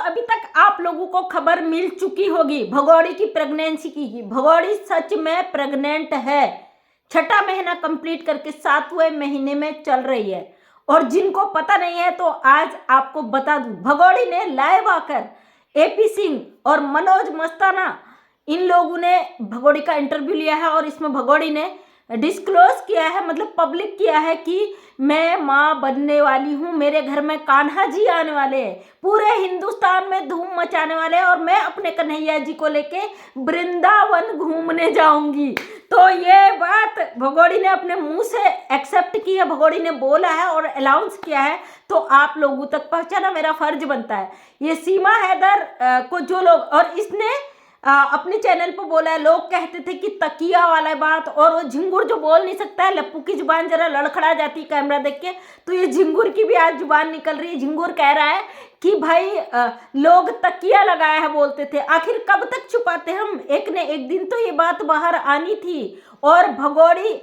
अभी तक आप लोगों को खबर मिल चुकी होगी भगोड़ी की प्रेगनेंसी की। भगोड़ी सच में प्रेग्नेंट है, छठा महीना कंप्लीट करके 7वें महीने में चल रही है। और जिनको पता नहीं है तो आज आपको बता दूं, भगोड़ी ने लाइव आकर एपी सिंह और मनोज मस्ताना इन लोगों ने भगोड़ी का इंटरव्यू लिया है और इसमें भगोड़ी ने डिस्क्लोज किया है, मतलब पब्लिक किया है कि मैं माँ बनने वाली हूँ, मेरे घर में कान्हा जी आने वाले हैं, पूरे हिंदुस्तान में धूम मचाने वाले हैं और मैं अपने कन्हैया जी को लेके वृंदावन घूमने जाऊंगी। तो ये बात भगोड़ी ने अपने मुंह से एक्सेप्ट की है, भगोड़ी ने बोला है और अनाउंस किया है, तो आप लोगों तक पहुंचाना मेरा फर्ज बनता है। ये सीमा हैदर को जो लोग, और इसने अपने चैनल पर बोला है, लोग कहते थे कि तकिया वाला बात, और वो झिंगुर जो बोल नहीं सकता है, लप्पू की जुबान जरा लड़खड़ा जाती है कैमरा देख के, तो ये झिंगुर की भी आज जुबान निकल रही है। झिंगुर कह रहा है कि भाई लोग तकिया लगाया है बोलते थे, आखिर कब तक छुपाते हम, एक न एक दिन तो ये बात बाहर आनी थी। और भगोड़ी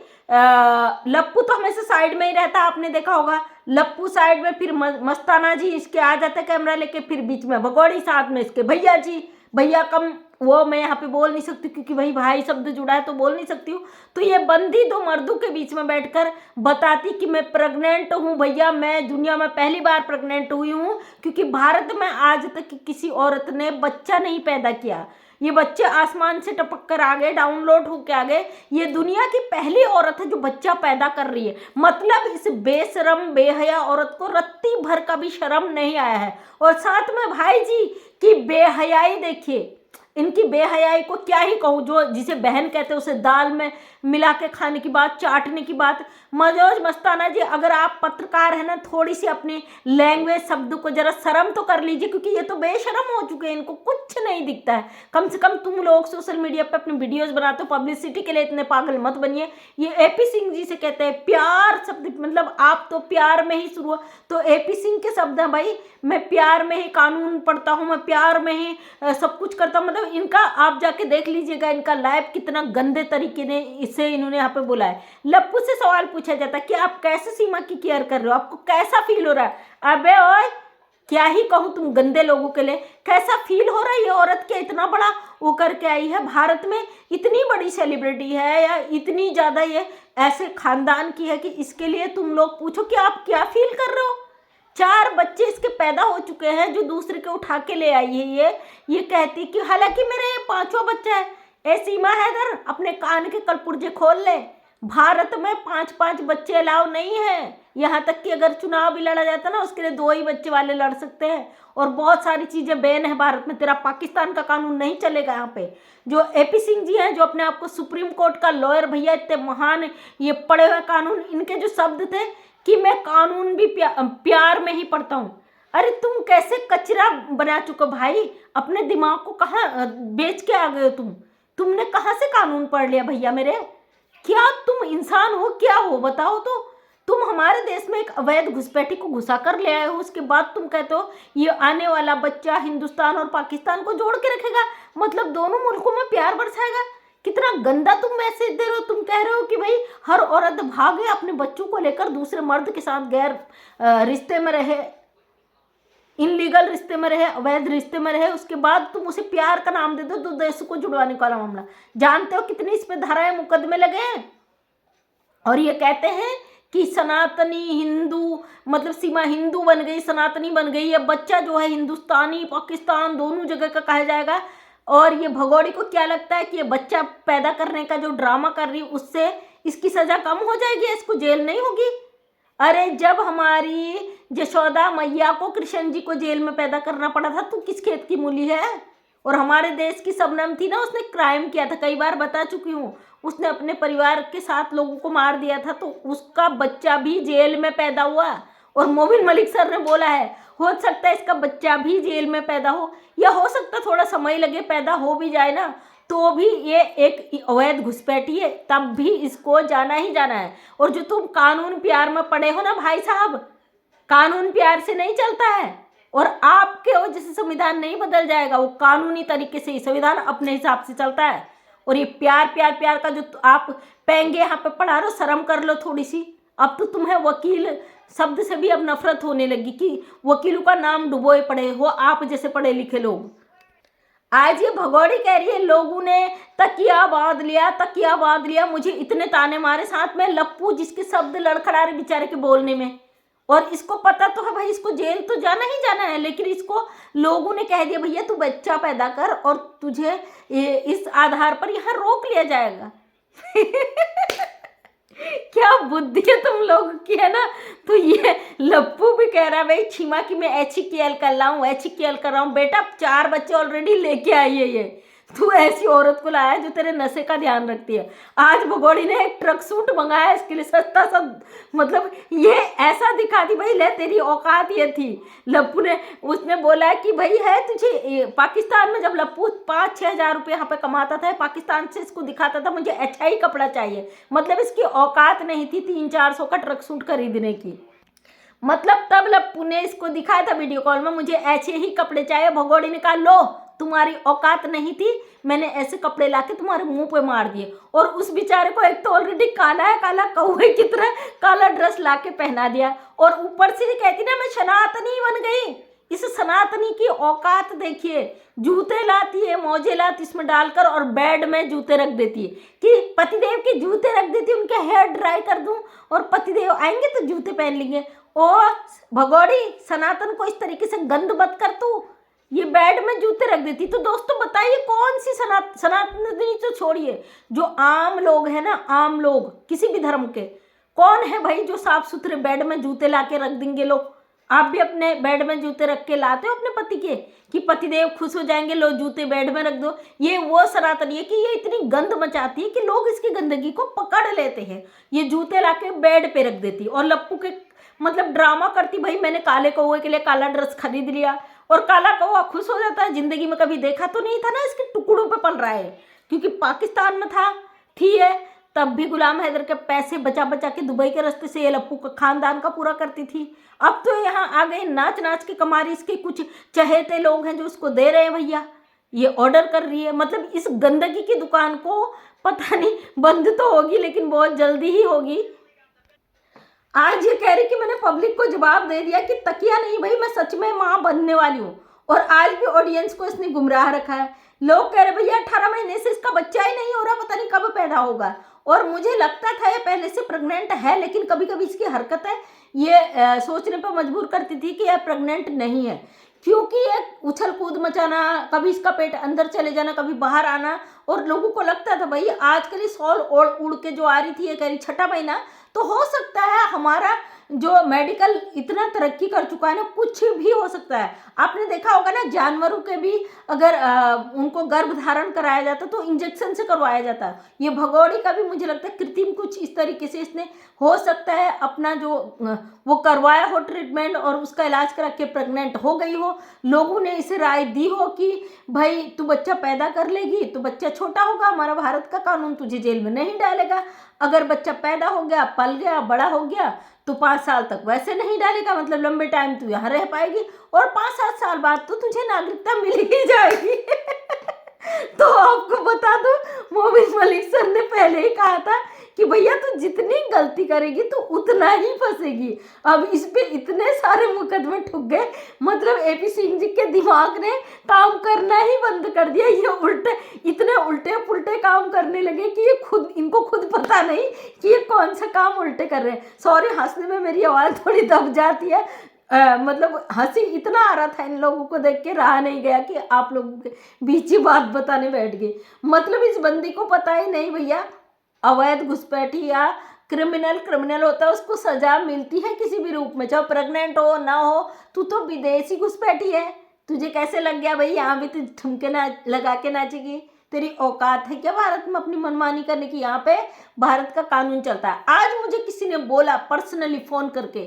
लप्पू तो हमेशा साइड में ही रहता, आपने देखा होगा, लप्पू साइड में, फिर मस्ताना जी इसके आ जाते कैमरा लेके, फिर बीच में भगोड़ी, साथ में इसके भैया जी, भैया कम वो मैं यहाँ पे बोल नहीं सकती क्योंकि भाई शब्द जुड़ा है तो बोल नहीं सकती हूँ। तो ये बंदी दो मर्दों के बीच में बैठकर बताती कि मैं प्रेग्नेंट हूँ भैया, मैं दुनिया में पहली बार प्रेग्नेंट हुई हूँ, क्योंकि भारत में आज तक किसी औरत ने बच्चा नहीं पैदा किया। ये बच्चे आसमान से टपक कर आ गए, डाउनलोड होके आ गए। ये दुनिया की पहली औरत है जो बच्चा पैदा कर रही है। मतलब इस बेशरम बेहया औरत को रत्ती भर का भी शर्म नहीं आया है। और साथ में भाई जी की बेहयाई देखिए, इनकी बेहयाई को क्या ही कहूँ, जो जिसे बहन कहते हैं उसे दाल में मिला के खाने की बात, चाटने की बात। मनोज मस्ताना जी, अगर आप पत्रकार हैं ना, थोड़ी सी अपनी लैंग्वेज शब्द को जरा शर्म तो कर लीजिए, क्योंकि ये तो बेशरम हो चुके हैं, इनको कुछ नहीं दिखता है। कम से कम तुम लोग सोशल मीडिया पे अपनी वीडियोस बनाते हो, पब्लिसिटी के लिए इतने पागल मत बनिए। ये एपी सिंह जी से कहते हैं प्यार शब्द, मतलब आप तो प्यार में ही शुरू हुआ, तो एपी सिंह के शब्द हैं भाई, मैं प्यार में ही कानून पढ़ता हूँ, मैं प्यार में ही सब कुछ करता हूँ। मतलब इनका आप जाके देख लीजिएगा, इनका लाइव कितना गंदे तरीके ने इसे इन्होंने यहाँ पे बोला है। लप्पू से सवाल पूछा जाता है कि आप कैसे सीमा की केयर कर रहे हो, आपको कैसा फील हो रहा है। अबे ओए, क्या ही कहूँ तुम गंदे लोगों के लिए, कैसा फील हो रहा है। ये औरत क्या इतना बड़ा वो करके आई है, भारत में इतनी बड़ी सेलिब्रिटी है, या इतनी ज़्यादा ये ऐसे खानदान की है कि इसके लिए तुम लोग पूछो कि आप क्या फील कर रहे हो। 4 बच्चे इसके पैदा हो चुके हैं जो दूसरे के उठा के ले आई है। ये कहती कि हालांकि मेरा ये 5वां बच्चा है। ए सीमा हैदर, अपने कान के कलपुर्जे खोल ले, भारत में 5-5 बच्चे अलाउ नहीं है। यहाँ तक कि अगर चुनाव भी लड़ा जाता ना, उसके लिए 2 ही बच्चे वाले लड़ सकते हैं, और बहुत सारी चीज़ें बैन है भारत में। तेरा पाकिस्तान का कानून नहीं चलेगा यहाँ पे। जो एपी सिंह जी हैं, जो अपने आप को सुप्रीम कोर्ट का लॉयर भैया, इतने महान ये पढ़े हुए कानून, इनके जो शब्द थे कि मैं कानून भी प्यार में ही पढ़ता हूँ। अरे तुम कैसे कचरा बना चुके हो भाई, अपने दिमाग को कहाँ बेच के आ गए हो तुमने कहाँ से कानून पढ़ लिया भैया मेरे, क्या तुम इंसान हो, क्या हो बताओ तो। तुम हमारे देश में एक अवैध घुसपैठी को घुसा कर ले आए हो, उसके बाद तुम कहते हो ये आने वाला बच्चा हिंदुस्तान और पाकिस्तान को जोड़ के रखेगा, मतलब दोनों मुल्कों में प्यार बरसाएगा। कितना गंदा तुम मैसेज दे रहे हो। तुम कह रहे हो कि भाई हर औरत भागे अपने बच्चों को लेकर दूसरे मर्द के साथ गैर रिश्ते में रहे, इनलीगल रिश्ते में रहे, अवैध रिश्ते में रहे, उसके बाद तुम उसे प्यार का नाम दे दो तो देश को जुड़वाने का मामला। जानते हो कितनी इस पे धाराएं मुकदमे लगे हैं। और ये कहते हैं कि सनातनी हिंदू, मतलब सीमा हिंदू बन गई, सनातनी बन गई, ये बच्चा जो है हिंदुस्तानी पाकिस्तान दोनों जगह का कहा जाएगा। और ये भगोड़ी को क्या लगता है कि ये बच्चा पैदा करने का जो ड्रामा कर रही है उससे इसकी सजा कम हो जाएगी, इसको जेल नहीं होगी। अरे जब हमारी यशोदा मैया को कृष्ण जी को जेल में पैदा करना पड़ा था, तो किस खेत की मूली है। और हमारे देश की शबनम थी ना, उसने क्राइम किया था, कई बार बता चुकी हूँ, उसने अपने परिवार के 7 लोगों को मार दिया था, तो उसका बच्चा भी जेल में पैदा हुआ। और मोबिन मलिक सर ने बोला है हो सकता है इसका बच्चा भी जेल में पैदा हो, या हो सकता है थोड़ा समय लगे, पैदा हो भी जाए ना, तो भी ये एक अवैध घुसपैठी है, तब भी इसको जाना ही जाना है। और जो तुम कानून प्यार में पढ़े हो ना भाई साहब, कानून प्यार से नहीं चलता है, और आपके वजह से संविधान नहीं बदल जाएगा, वो कानूनी तरीके से ही संविधान अपने हिसाब से चलता है। और ये प्यार प्यार प्यार का जो आप पेंगे यहाँ पे पढ़ा रहे हो, शर्म कर लो थोड़ी सी। अब तो तुम्हें वकील शब्द से भी अब नफरत होने लगी कि वकीलों का नाम डुबोए पड़े हो आप जैसे पढ़े लिखे लोग। आज ये भगोड़ी कह रही है लोगों ने तकिया बांध लिया, मुझे इतने ताने मारे, साथ में लप्पू जिसके शब्द लड़खड़ा रहे बेचारे के बोलने में। और इसको पता तो है भाई इसको जेल तो जाना ही जाना है, लेकिन इसको लोगों ने कह दिया भैया तू बच्चा पैदा कर और तुझे इस आधार पर यहाँ रोक लिया जाएगा। क्या बुद्धि है तुम लोगों की, है ना। तो ये लप्पू भी कह रहा है भाई छिमा की मैं HKL कर रहा हूँ, HKL कर रहा हूँ। बेटा 4 बच्चे ऑलरेडी लेके आई है ये, तू ऐसी औरत को लाया जो तेरे नशे का ध्यान रखती है। आज भगोड़ी ने एक ट्रक सूट मंगाया इसके लिए सस्ता सा, मतलब ये ऐसा दिखा दी भाई ले तेरी औकात ये थी। लप्पू ने उसने बोला कि भाई है तुझे, पाकिस्तान में जब लप्पू 5-6 हज़ार रुपये यहाँ पे कमाता था, पाकिस्तान से इसको दिखाता था मुझे अच्छा ही कपड़ा चाहिए, मतलब इसकी औकात नहीं थी 300-400 का ट्रक सूट खरीदने की। मतलब तब लप्पू ने इसको दिखाया था वीडियो कॉल में मुझे ऐसे ही कपड़े चाहिए। भगोड़ी ने कहा लो तुम्हारी औकात नहीं थी, मैंने ऐसे कपड़े लाके तुम्हारे मुंह पे मार दिए। और उस बेचारे को एक तो ऑलरेडी काला है, काला कौवे की तरह काला ड्रेस लाके पहना दिया, और ऊपर से कहती ना मैं सनातनी बन गई। इस सनातनी की औकात देखिए, जूते लाती है, मोजे लाती इसमें डालकर और बेड में जूते रख देती है कि पतिदेव के जूते रख देती है, उनके हेयर ड्राई कर दूं और पतिदेव आएंगे तो जूते पहन लेंगे। ओ भगोड़ी सनातन को इस तरीके से गंद मत कर तू, ये बेड में जूते रख देती। तो दोस्तों बताइए कौन सी सनातनी तो छोड़िए, जो आम लोग हैं ना, आम लोग किसी भी धर्म के, कौन है भाई जो साफ सुथरे बेड में जूते ला के रख देंगे लोग। आप भी अपने बेड में जूते रख के लाते हो अपने पति के कि पतिदेव खुश हो जाएंगे, लो जूते बेड में रख दो। ये वो सनातनी है कि ये इतनी गंद मचाती है कि लोग इसकी गंदगी को पकड़ लेते हैं, ये जूते ला के बेड पे रख देती। और लप्पू के मतलब ड्रामा करती भाई मैंने काले कौवे के लिए काला ड्रेस खरीद लिया, और काला कौवा खुश हो जाता है। जिंदगी में कभी देखा तो नहीं था ना इसके टुकड़ों पे पल रहा है, क्योंकि पाकिस्तान में था ठीक है, तब भी गुलाम हैदर के पैसे बचा बचा के दुबई के रास्ते से ये लप्पू का खानदान का पूरा करती थी। अब तो यहाँ आ गए नाच नाच के कमा रही, इसके कुछ चहेते लोग हैं जो उसको दे रहे हैं भैया, ये ऑर्डर कर रही है। मतलब इस गंदगी की दुकान को पता नहीं बंद तो होगी लेकिन बहुत जल्दी ही होगी। आज ये कह रही कि मैंने पब्लिक को जवाब दे दिया कि तकिया नहीं भाई मैं सच में माँ बनने वाली हूँ, और आज भी ऑडियंस को इसने गुमराह रखा है। लोग कह रहे भैया 18 महीने से इसका बच्चा ही नहीं हो रहा, पता नहीं कब पैदा होगा। और मुझे लगता था ये पहले से प्रेग्नेंट है, लेकिन कभी कभी इसकी हरकतें ये सोचने पर मजबूर करती थी कि यह प्रेग्नेंट नहीं है, क्योंकि ये उछल कूद मचाना, कभी इसका पेट अंदर चले जाना कभी बाहर आना, और लोगों को लगता था भाई आजकल ये सॉल उड़ के जो आ रही थी ये कह रही 6ठा महीना, तो हो सकता है हमारा जो मेडिकल इतना तरक्की कर चुका है ना, कुछ भी हो सकता है। आपने देखा होगा ना जानवरों के भी अगर उनको गर्भ धारण कराया जाता तो इंजेक्शन से करवाया जाता। ये भगोड़ी का भी मुझे लगता है कृत्रिम कुछ इस तरीके से इसने हो सकता है अपना जो वो करवाया हो ट्रीटमेंट और उसका इलाज करा के प्रेग्नेंट हो गई हो। लोगों ने इसे राय दी हो कि भाई तू बच्चा पैदा कर लेगी तो बच्चा छोटा होगा, हमारा भारत का कानून तुझे जेल में नहीं डालेगा। अगर बच्चा पैदा हो गया, पल गया, बड़ा हो गया तो 5 साल तक वैसे नहीं डालेगा, मतलब लंबे टाइम तू यहाँ रह पाएगी, और 5-7 साल बाद तो तुझे नागरिकता मिल ही जाएगी। तो आपको बता दूं मोहम्मद मलिक सर ने पहले ही कहा था कि भैया तू जितनी गलती करेगी तो उतना ही फंसेगी। अब इस पे इतने सारे मुकदमे ठुक गए, मतलब AP सिंह जी के दिमाग ने काम करना ही बंद कर दिया। ये इतने उल्टे पुल्टे काम करने लगे कि ये इनको खुद पता नहीं कि ये कौन सा काम उल्टे कर रहे हैं। सॉरी हंसने में मेरी आवाज़ थोड़ी दब जाती है, मतलब हंसी इतना आ रहा था इन लोगों को देख के, रहा नहीं गया कि आप लोगों के बीच ही बात बताने बैठ गई। मतलब इस बंदी को पता ही नहीं भैया अवैध घुसपैठी या क्रिमिनल होता है उसको सजा मिलती है किसी भी रूप में, चाहे प्रेग्नेंट हो ना हो। तू तो विदेशी घुसपैठी है, तुझे कैसे लग गया भाई यहाँ भी तू ठुमके ना लगा के नाचेगी? तेरी औकात है क्या भारत में अपनी मनमानी करने की? यहाँ पे भारत का कानून चलता है। आज मुझे किसी ने बोला पर्सनली फ़ोन करके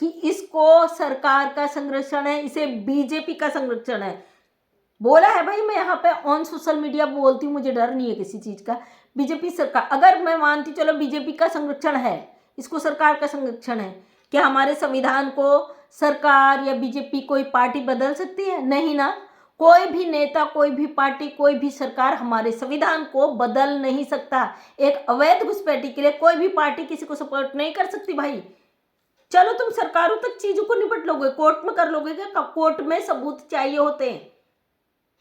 कि इसको सरकार का संरक्षण है, इसे बीजेपी का संरक्षण है। बोला है भाई, मैं यहाँ पे ऑन सोशल मीडिया बोलती हूँ, मुझे डर नहीं है किसी चीज़ का। बीजेपी सरकार, अगर मैं मानती चलो बीजेपी का संरक्षण है, इसको सरकार का संरक्षण है, क्या हमारे संविधान को सरकार या बीजेपी कोई पार्टी बदल सकती है? नहीं ना। कोई भी नेता, कोई भी पार्टी, कोई भी सरकार हमारे संविधान को बदल नहीं सकता। एक अवैध घुसपैठी के लिए कोई भी पार्टी किसी को सपोर्ट नहीं कर सकती भाई। चलो तुम सरकारों तक चीजों को निपट लोगे, कोर्ट में कर लोगे क्या? कोर्ट में सबूत चाहिए होते हैं,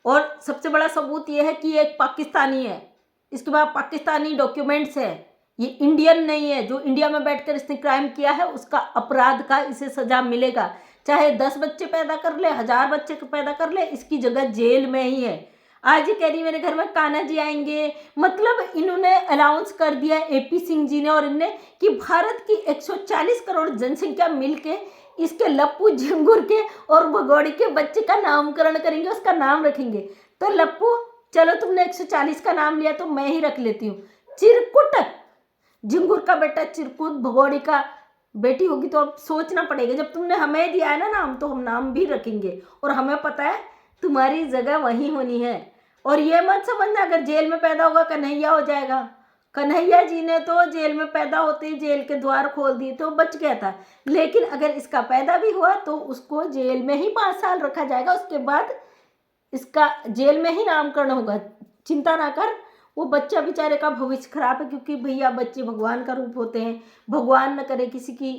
और सबसे बड़ा सबूत यह है कि ये एक पाकिस्तानी है, इसके बाद पाकिस्तानी डॉक्यूमेंट्स है, ये इंडियन नहीं है। जो इंडिया में बैठकर इसने क्राइम किया है उसका अपराध का इसे सजा मिलेगा, चाहे 10 बच्चे पैदा कर ले, 1000 बच्चे पैदा कर ले, इसकी जगह जेल में ही है। आज ये कह रही मेरे घर में कान्हा जी आएंगे, मतलब इन्होंने अनाउंस कर दिया एपी सिंह जी ने और इनने कि भारत की 140 करोड़ जनसंख्या मिलके इसके लप्पू झिंगुर के और भगोड़ी के बच्चे का नामकरण करेंगे, उसका नाम रखेंगे। तो लप्पू चलो तुमने 140 का नाम लिया तो मैं ही रख लेती हूँ चिरकुट, झिंगुर का बेटा चिरकुट, भगोड़ी का बेटी होगी। तो अब सोचना पड़ेगा, जब तुमने हमें दिया है ना नाम तो हम नाम भी रखेंगे, और हमें पता है तुम्हारी जगह वहीं होनी है। और ये मत समझना अगर जेल में पैदा होगा कन्हैया हो जाएगा। कन्हैया जी ने तो जेल में पैदा होते ही जेल के द्वार खोल दिए तो बच गया था, लेकिन अगर इसका पैदा भी हुआ तो उसको जेल में ही 5 साल रखा जाएगा, उसके बाद इसका जेल में ही नामकरण होगा। चिंता ना कर, वो बच्चा बेचारे का भविष्य खराब है, क्योंकि भैया बच्चे भगवान का रूप होते हैं। भगवान न करे किसी की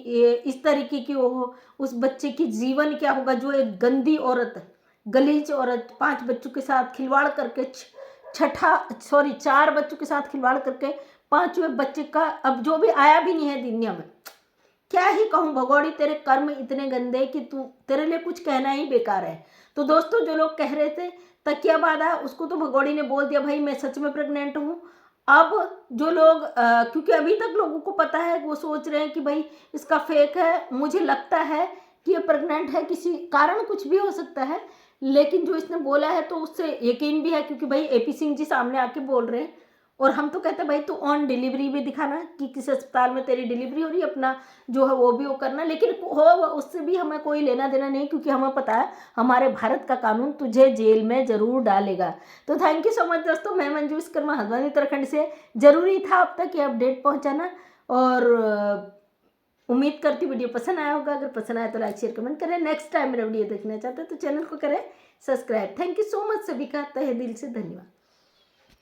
इस तरीके की वो हो, उस बच्चे की जीवन क्या होगा जो एक गंदी औरत, गलीच औरत 5 बच्चों के साथ खिलवाड़ करके 4 बच्चों के साथ खिलवाड़ करके 5वें बच्चे का अब जो भी आया भी नहीं है दुनिया में। क्या ही कहूँ भगोड़ी, तेरे कर्म इतने गंदे कि तेरे लिए कुछ कहना ही बेकार है। तो दोस्तों जो लोग कह रहे थे तकिया बांधा, उसको तो भगोड़ी ने बोल दिया भाई मैं सच में प्रेग्नेंट हूँ। अब जो लोग क्योंकि अभी तक लोगों को पता है, वो सोच रहे हैं कि भाई इसका फेक है। मुझे लगता है कि ये प्रेग्नेंट है, किसी कारण कुछ भी हो सकता है, लेकिन जो इसने बोला है तो उससे यकीन भी है, क्योंकि भाई एपी सिंह जी सामने आके बोल रहे हैं। और हम तो कहते हैं भाई तू ऑन डिलीवरी भी दिखाना कि किस अस्पताल में तेरी डिलीवरी हो रही है, अपना जो है वो भी वो करना, लेकिन हो उससे भी हमें कोई लेना देना नहीं, क्योंकि हमें पता है हमारे भारत का कानून तुझे जेल में ज़रूर डालेगा। तो थैंक यू सो मच दोस्तों, मैं मंजू विश्वकर्मा हल्द्वानी उत्तराखंड से। ज़रूरी था अब तक ये अपडेट पहुँचाना, और उम्मीद करती वीडियो पसंद आया होगा। अगर पसंद आया तो लाइक शेयर कमेंट करें। नेक्स्ट टाइम मेरा वीडियो देखना चाहते हैं तो चैनल को करें subscribe. Thank you so much, सभी का तहे दिल से धन्यवाद।